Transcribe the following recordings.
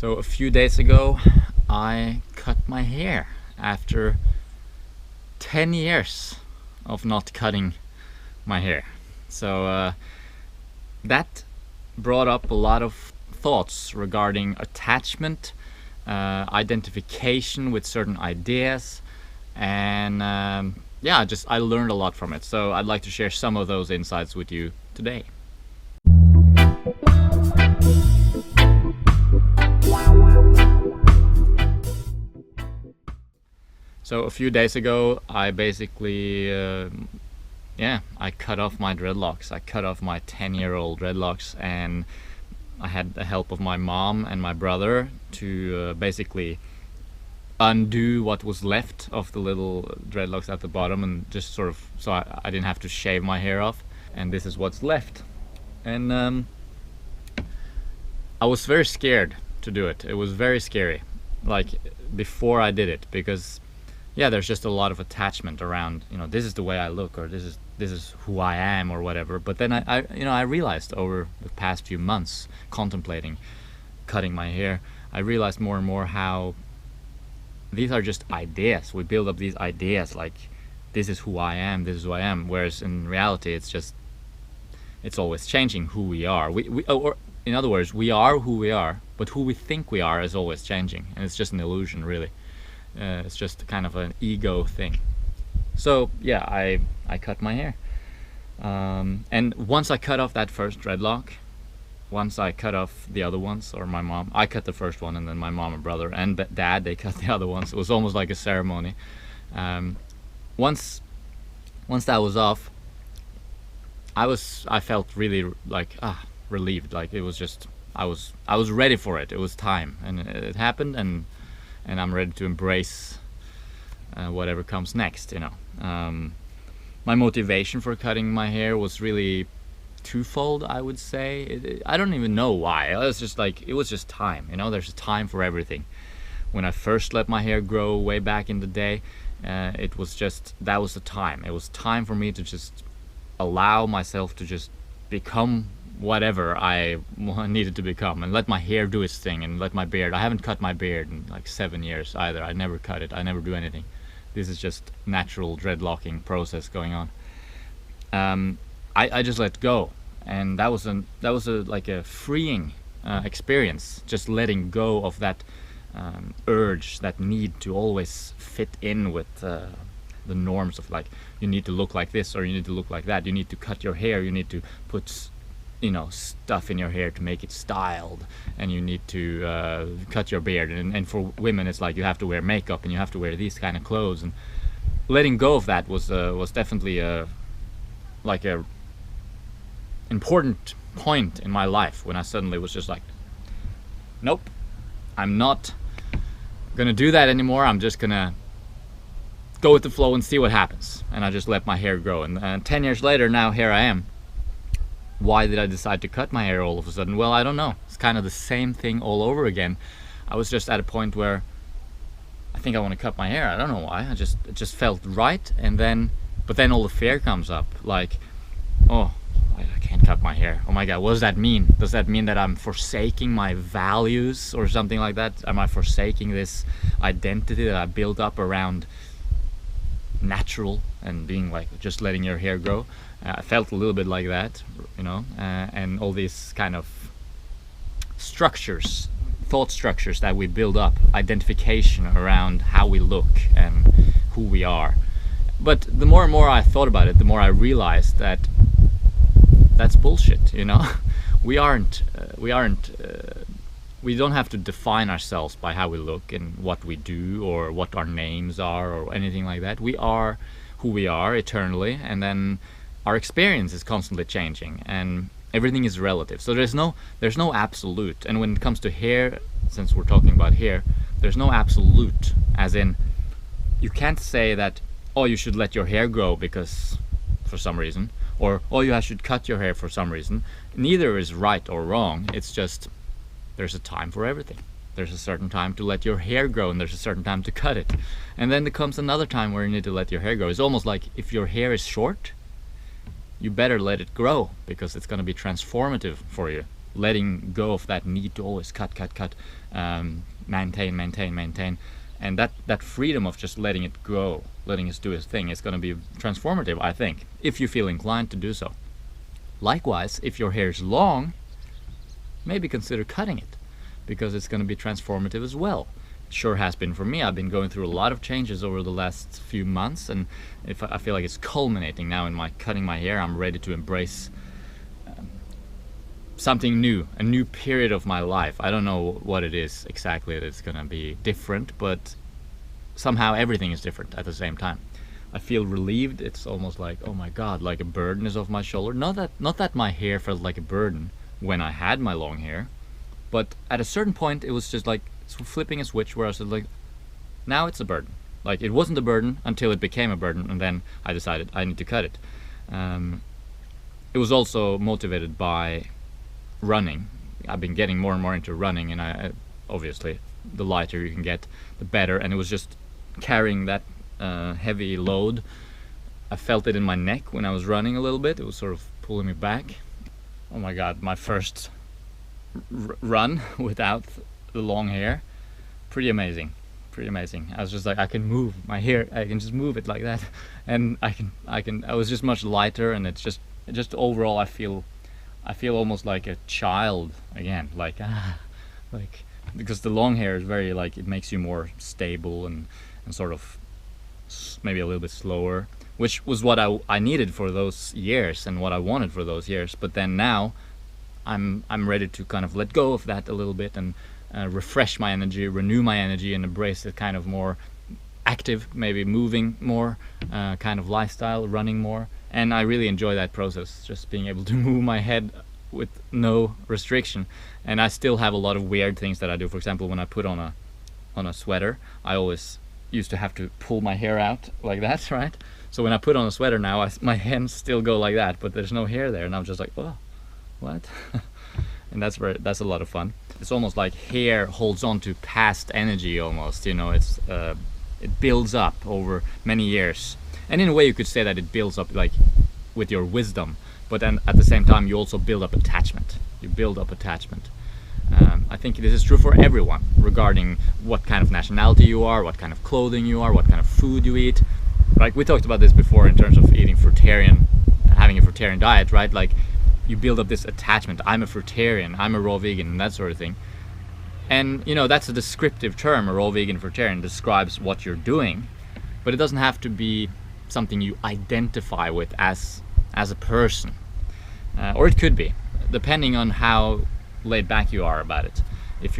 So a few days ago, I cut my hair after 10 years of not cutting my hair. So that brought up a lot of thoughts regarding attachment, identification with certain ideas, and yeah, I learned a lot from it. So I'd like to share some of those insights with you today. So a few days ago, I basically, I cut off my dreadlocks. I cut off my 10-year-old dreadlocks, and I had the help of my mom and my brother to basically undo what was left of the little dreadlocks at the bottom, and just sort of, so I didn't have to shave my hair off. And this is what's left. And I was very scared to do it. It was very scary, like before I did it, because yeah, there's just a lot of attachment around, this is the way I look, or this is who I am, or whatever. But then I realized over the past few months contemplating cutting my hair, I realized more and more how these are just ideas. We build up these ideas like, this is who I am, this is who I am, whereas in reality it's always changing who we are. Or in other words, we are who we are, but who we think we are is always changing, and it's just an illusion, really. It's just kind of an ego thing. So yeah, I cut my hair, and once I cut off that first dreadlock, once I cut off the other ones, or my mom, I cut the first one, and then my mom and brother and dad, they cut the other ones. It was almost like a ceremony. Once that was off, I felt really like relieved. Like it was just, I was ready for it. It was time, and it happened, and I'm ready to embrace whatever comes next. My motivation for cutting my hair was really twofold, I would say. I don't even know why. It was just time. There's a time for everything. When I first let my hair grow way back in the day, that was the time. It was time for me to just allow myself to just become whatever I needed to become, and let my hair do its thing, and let my beard. I haven't cut my beard in like 7 years either. I never cut it. I never do anything. This is just natural dreadlocking process going on. I just let go, and that was like a freeing experience. Just letting go of that urge, that need to always fit in with the norms of, like, you need to look like this, or you need to look like that. You need to cut your hair. You need to put stuff in your hair to make it styled, and you need to cut your beard, and for women it's like you have to wear makeup, and you have to wear these kind of clothes. And letting go of that was definitely a important point in my life, when I suddenly was just like, nope, I'm not gonna do that anymore. I'm just gonna go with the flow and see what happens. And I just let my hair grow, and 10 years later, now here I am. Why did I decide to cut my hair all of a sudden? Well, I don't know. It's kind of the same thing all over again. I was just at a point where I think I want to cut my hair. I don't know why. It just felt right. But then all the fear comes up, like, oh, I can't cut my hair. Oh my God, what does that mean? Does that mean that I'm forsaking my values or something like that? Am I forsaking this identity that I built up around natural and being like just letting your hair grow? I felt a little bit like that, and all these kind of structures, thought structures that we build up, identification around how we look and who we are. But the more and more I thought about it, the more I realized that that's bullshit. We don't have to define ourselves by how we look and what we do, or what our names are, or anything like that. We are who we are eternally, and then our experience is constantly changing, and everything is relative. So there's no absolute. And when it comes to hair, since we're talking about hair, there's no absolute, as in, you can't say that, oh, you should let your hair grow because for some reason, or oh, you should cut your hair for some reason. Neither is right or wrong. It's just, there's a time for everything. There's a certain time to let your hair grow, and there's a certain time to cut it. And then there comes another time where you need to let your hair grow. It's almost like, if your hair is short, you better let it grow, because it's going to be transformative for you. letting go of that need to always cut, maintain, and that freedom of just letting it go, letting it do its thing, is going to be transformative, I think, if you feel inclined to do so. Likewise, if your hair is long, maybe consider cutting it, because it's going to be transformative as well. It sure has been for me. I've been going through a lot of changes over the last few months, and if I feel like it's culminating now in my cutting my hair. I'm ready to embrace something new, a new period of my life. I don't know what it is exactly that's going to be different, but somehow everything is different at the same time. I feel relieved. It's almost like, oh my god, like a burden is off my shoulder. Not that my hair felt like a burden when I had my long hair, but at a certain point it was just like flipping a switch where I was like, now it's a burden. Like, it wasn't a burden until it became a burden, and then I decided I need to cut it. It was also motivated by running. I've been getting more and more into running, and I obviously the lighter you can get, the better. And it was just carrying that heavy load. I felt it in my neck when I was running a little bit. It was sort of pulling me back. Oh my god, my first run without the long hair, pretty amazing. I was just like, I can move my hair, I can just move it like that, and I was just much lighter, and it's just overall I feel almost like a child again, like because the long hair is very, like, it makes you more stable and sort of maybe a little bit slower, which was what I needed for those years and what I wanted for those years. But then now I'm ready to kind of let go of that a little bit and refresh my energy, renew my energy, and embrace a kind of more active, maybe moving more kind of lifestyle, running more. And I really enjoy that process, just being able to move my head with no restriction. And I still have a lot of weird things that I do. For example, when I put on a sweater, I always used to have to pull my hair out like that, right? So when I put on a sweater now, my hands still go like that, but there's no hair there, and I'm just like, oh, what? And that's a lot of fun. It's almost like hair holds on to past energy almost, you know. It builds up over many years, and in a way you could say that it builds up like with your wisdom, but then at the same time you also build up attachment. I think this is true for everyone, regarding what kind of nationality you are, what kind of clothing you are, what kind of food you eat. Like, we talked about this before in terms of eating fruitarian, having a fruitarian diet, right? Like, you build up this attachment. I'm a fruitarian, I'm a raw vegan, and that sort of thing. And, you know, that's a descriptive term. A raw vegan fruitarian describes what you're doing, but it doesn't have to be something you identify with as a person. Or it could be, depending on how laid back you are about it. If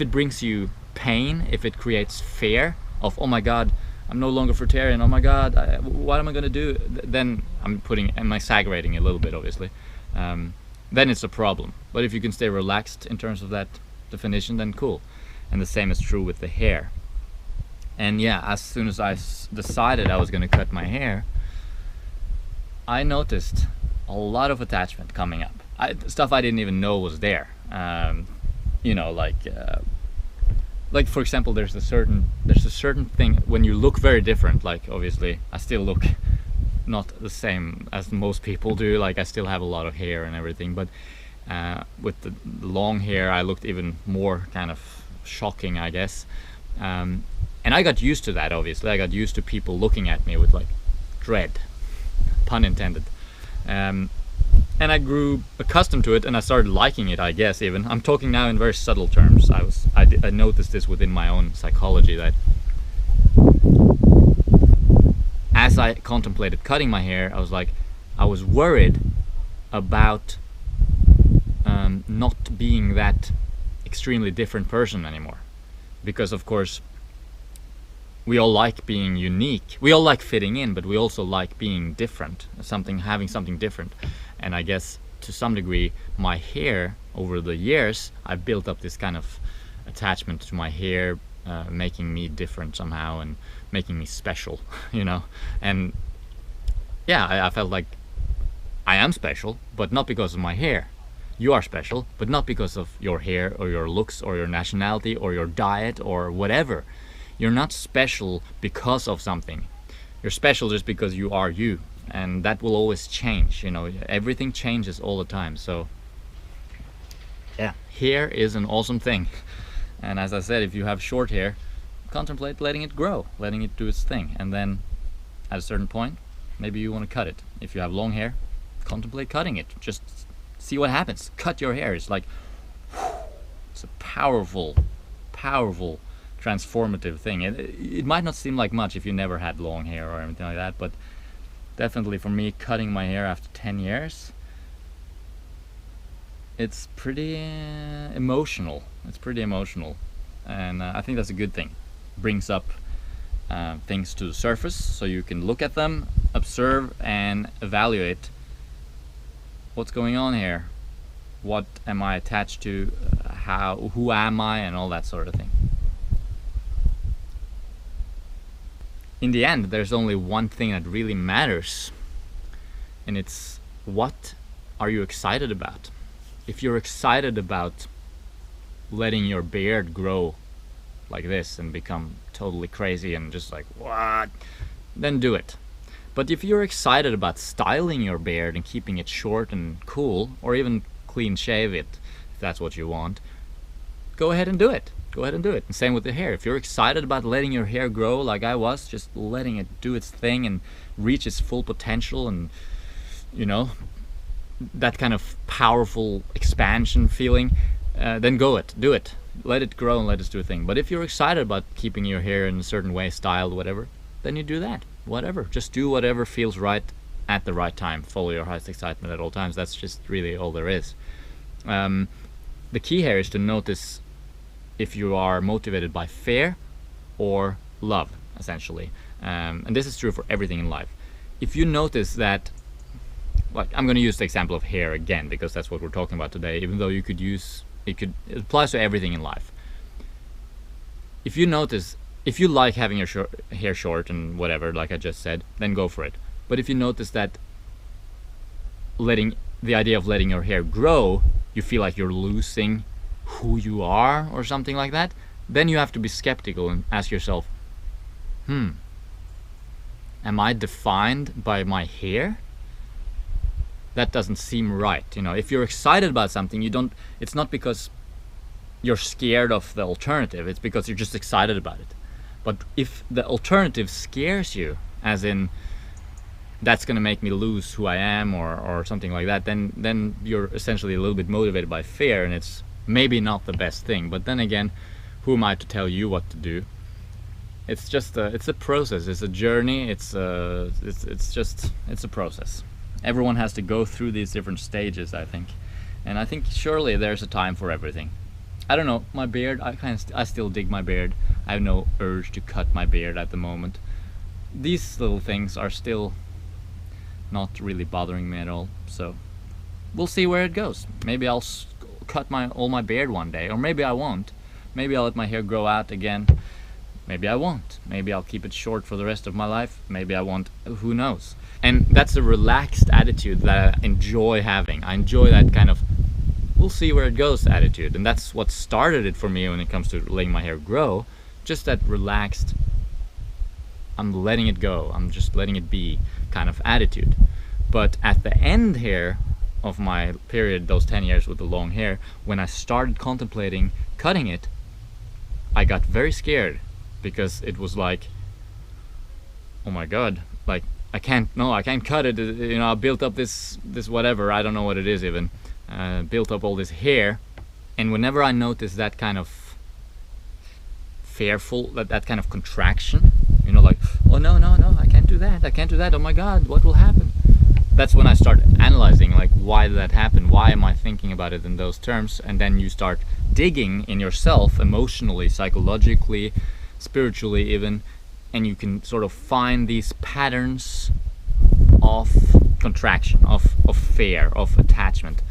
it brings you pain, if it creates fear of, oh my god, I'm no longer fruitarian, oh my god, what am I gonna do? Then I'm exaggerating a little bit, obviously. Then it's a problem. But if you can stay relaxed in terms of that definition, then cool. And the same is true with the hair. And yeah, as soon as I decided I was gonna cut my hair, I noticed a lot of attachment coming up. Stuff I didn't even know was there. You know, like for example, there's a certain thing when you look very different. Like, obviously I still look not the same as most people do. Like, I still have a lot of hair and everything, but with the long hair I looked even more kind of shocking, I guess. And I got used to that. Obviously I got used to people looking at me with like dread, pun intended. And I grew accustomed to it, and I started liking it, I guess. Even I'm talking now in very subtle terms. I noticed this within my own psychology, that as I contemplated cutting my hair, I was worried about not being that extremely different person anymore, because of course we all like being unique, we all like fitting in, but we also like being different, having something different. And I guess to some degree my hair, over the years I've built up this kind of attachment to my hair, making me different somehow and making me special, you know. And yeah, I felt like I am special, but not because of my hair. You are special, but not because of your hair or your looks or your nationality or your diet or whatever. You're not special because of something. You're special just because you are you, and that will always change, you know. Everything changes all the time. So yeah, hair is an awesome thing. And as I said, if you have short hair, contemplate letting it grow, letting it do its thing, and then at a certain point, maybe you want to cut it. If you have long hair, contemplate cutting it. Just see what happens. Cut your hair. It's like, it's a powerful, powerful, transformative thing. It might not seem like much if you never had long hair or anything like that, but definitely for me, cutting my hair after 10 years, it's pretty emotional. It's pretty emotional, and I think that's a good thing. Brings up things to the surface so you can look at them, observe, and evaluate what's going on here. What am I attached to? Who am I, and all that sort of thing. In the end, there's only one thing that really matters, and it's what are you excited about? If you're excited about letting your beard grow like this and become totally crazy and just like, what? Then do it. But if you're excited about styling your beard and keeping it short and cool, or even clean shave it, if that's what you want, go ahead and do it. Go ahead and do it. And same with the hair. If you're excited about letting your hair grow like I was, just letting it do its thing and reach its full potential, and you know, that kind of powerful expansion feeling, then do it. Let it grow and let it do a thing. But if you're excited about keeping your hair in a certain way, styled, whatever, then you do that. Whatever. Just do whatever feels right at the right time. Follow your highest excitement at all times. That's just really all there is. The key here is to notice if you are motivated by fear or love, essentially. And this is true for everything in life. If you notice that, like, I'm going to use the example of hair again because that's what we're talking about today, even though you could use it applies to everything in life. If you notice, if you like having your hair short and whatever, like I just said, then go for it. But if you notice that the idea of letting your hair grow, you feel like you're losing who you are or something like that, then you have to be skeptical and ask yourself, am I defined by my hair? That doesn't seem right. You know, if you're excited about something, it's not because you're scared of the alternative, it's because you're just excited about it. But if the alternative scares you, as in that's going to make me lose who I am or something like that, then you're essentially a little bit motivated by fear, and it's maybe not the best thing. But then again, who am I to tell you what to do? It's just it's a process, it's a journey, it's a process. Everyone has to go through these different stages, I think, and I think surely there's a time for everything. I don't know, my beard, I still dig my beard. I have no urge to cut my beard at the moment. These little things are still not really bothering me at all, so we'll see where it goes. Maybe I'll cut all my beard one day, or maybe I won't. Maybe I'll let my hair grow out again. Maybe I won't. Maybe I'll keep it short for the rest of my life. Maybe I won't. Who knows? And that's a relaxed attitude that I enjoy having. I enjoy that kind of we'll see where it goes attitude. And that's what started it for me when it comes to letting my hair grow. Just that relaxed, I'm letting it go, I'm just letting it be kind of attitude. But at the end here of my period, those 10 years with the long hair, when I started contemplating cutting it, I got very scared because it was like, oh my god, like I can't cut it. You know, I built up this whatever, I don't know what it is even, built up all this hair, and whenever I notice that kind of fearful, that kind of contraction, you know, like, oh no, I can't do that, oh my god, what will happen? That's when I start analyzing, like, why did that happen? Why am I thinking about it in those terms? And then you start digging in yourself, emotionally, psychologically, spiritually even, and you can sort of find these patterns of contraction, of fear, of attachment.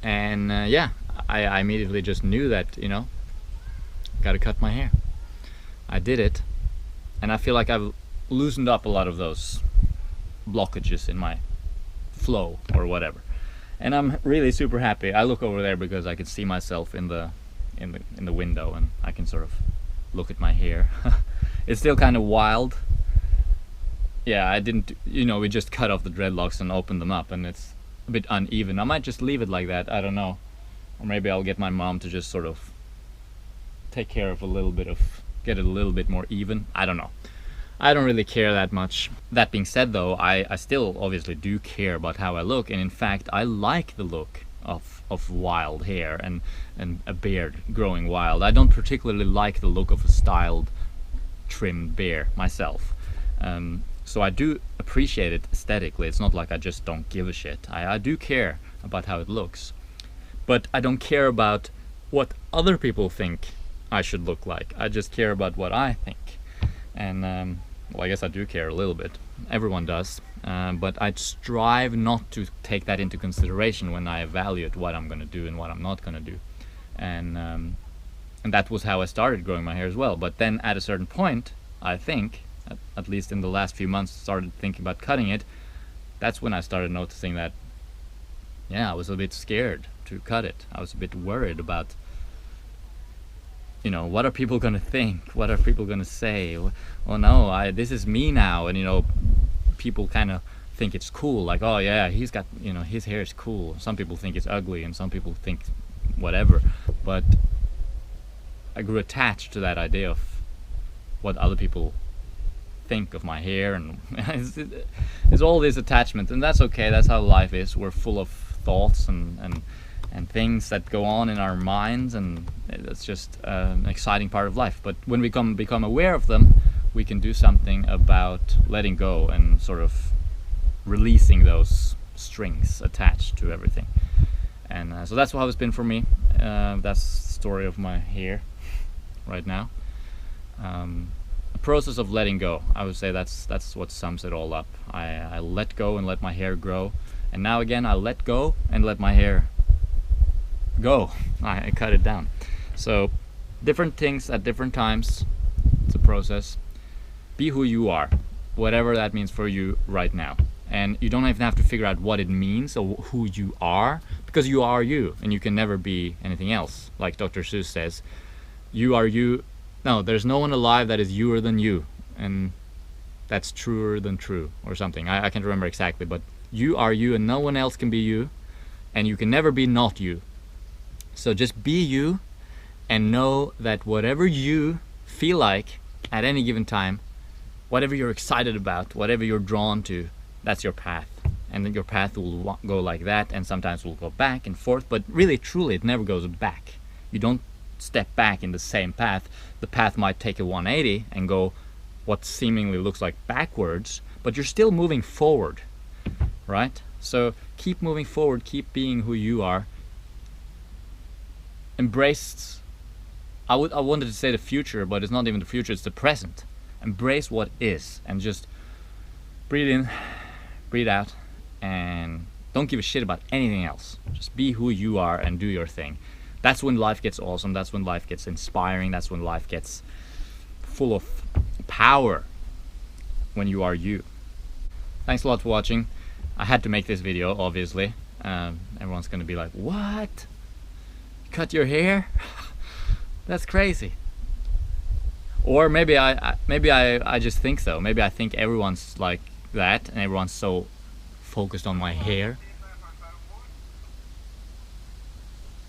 Yeah, I immediately just knew that, you know, gotta cut my hair. I did it, and I feel like I've loosened up a lot of those blockages in my flow or whatever, and I'm really super happy. I look over there because I can see myself in the window, and I can sort of look at my hair. It's still kind of wild. Yeah, I didn't, you know, we just cut off the dreadlocks and opened them up, and it's a bit uneven. I might just leave it like that, I don't know. Or maybe I'll get my mom to just sort of take care of get it a little bit more even. I don't know. I don't really care that much. That being said though, I still obviously do care about how I look, and in fact I like the look of wild hair and a beard growing wild. I don't particularly like the look of a styled, trimmed beard myself. So I do appreciate it aesthetically. It's not like I just don't give a shit. I do care about how it looks. But I don't care about what other people think I should look like. I just care about what I think. And well, I guess I do care a little bit. Everyone does. But I strive not to take that into consideration when I evaluate what I'm going to do and what I'm not going to do. And that was how I started growing my hair as well. But then at a certain point, I think, at least in the last few months, started thinking about cutting it. That's when I started noticing that, yeah, I was a bit scared to cut it. I was a bit worried about, you know, what are people gonna think? What are people gonna say? Oh no, this is me now. And you know, people kind of think it's cool, like, oh yeah, he's got, you know, his hair is cool. Some people think it's ugly, and some people think whatever. But I grew attached to that idea of what other people think of my hair, and it's all these attachments, and that's okay. That's how life is. We're full of thoughts and things that go on in our minds, and it's just an exciting part of life. But when we become aware of them, we can do something about letting go and sort of releasing those strings attached to everything. And so that's how it's been for me. That's the story of my hair right now. A process of letting go. I would say that's what sums it all up. I let go and let my hair grow, and now again I let go and let my hair go. I cut it down. So different things at different times. It's a process. Be who you are, whatever that means for you right now. And you don't even have to figure out what it means or who you are, because you are you, and you can never be anything else. Like Dr. Seuss says, you are you. No, there's no one alive that is youer than you, and that's truer than true, or something. I can't remember exactly, but you are you, and no one else can be you, and you can never be not you. So just be you, and know that whatever you feel like at any given time, whatever you're excited about, whatever you're drawn to, that's your path. And then your path will go like that, and sometimes will go back and forth, but really truly it never goes back. You don't step back in the same path. The path might take a 180 and go what seemingly looks like backwards, but you're still moving forward, right? So keep moving forward, keep being who you are. Embrace, I wanted to say the future, but it's not even the future, it's the present. Embrace what is, and just breathe in, breathe out, and don't give a shit about anything else. Just be who you are and do your thing. That's when life gets awesome. That's when life gets inspiring. That's when life gets full of power, when you are you. Thanks a lot for watching. I had to make this video, obviously. Everyone's gonna be like, what? You cut your hair? That's crazy. Or maybe I just think so. Maybe I think everyone's like that, and everyone's so focused on my hair.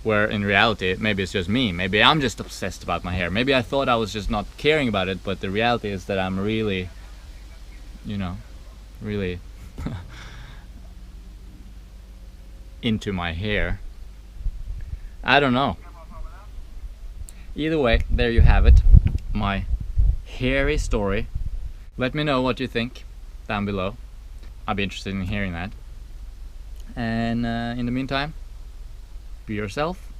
Where in reality, maybe it's just me. Maybe I'm just obsessed about my hair. Maybe I thought I was just not caring about it, but the reality is that I'm really, you know, really into my hair. I don't know. Either way, there you have it. My hairy story. Let me know what you think down below. I'd be interested in hearing that. And in the meantime, be yourself.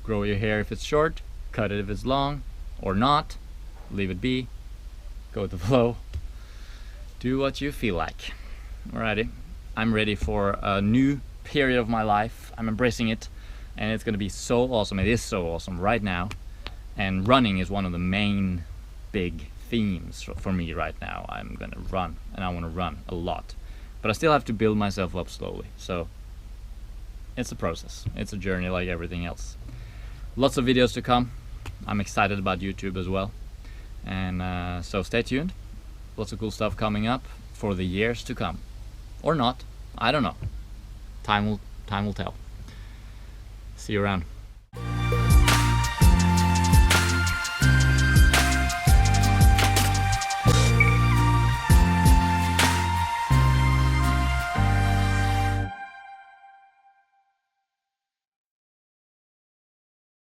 Grow your hair if it's short, cut it if it's long, or not. Leave it be. Go with the flow. Do what you feel like. Alrighty. I'm ready for a new period of my life. I'm embracing it, and it's gonna be so awesome. It is so awesome right now. And running is one of the main big themes for me right now. I'm gonna run, and I wanna run a lot. But I still have to build myself up slowly. So it's a process. It's a journey like everything else. Lots of videos to come. I'm excited about YouTube as well. And so stay tuned. Lots of cool stuff coming up for the years to come. Or not. I don't know. time will tell. See you around.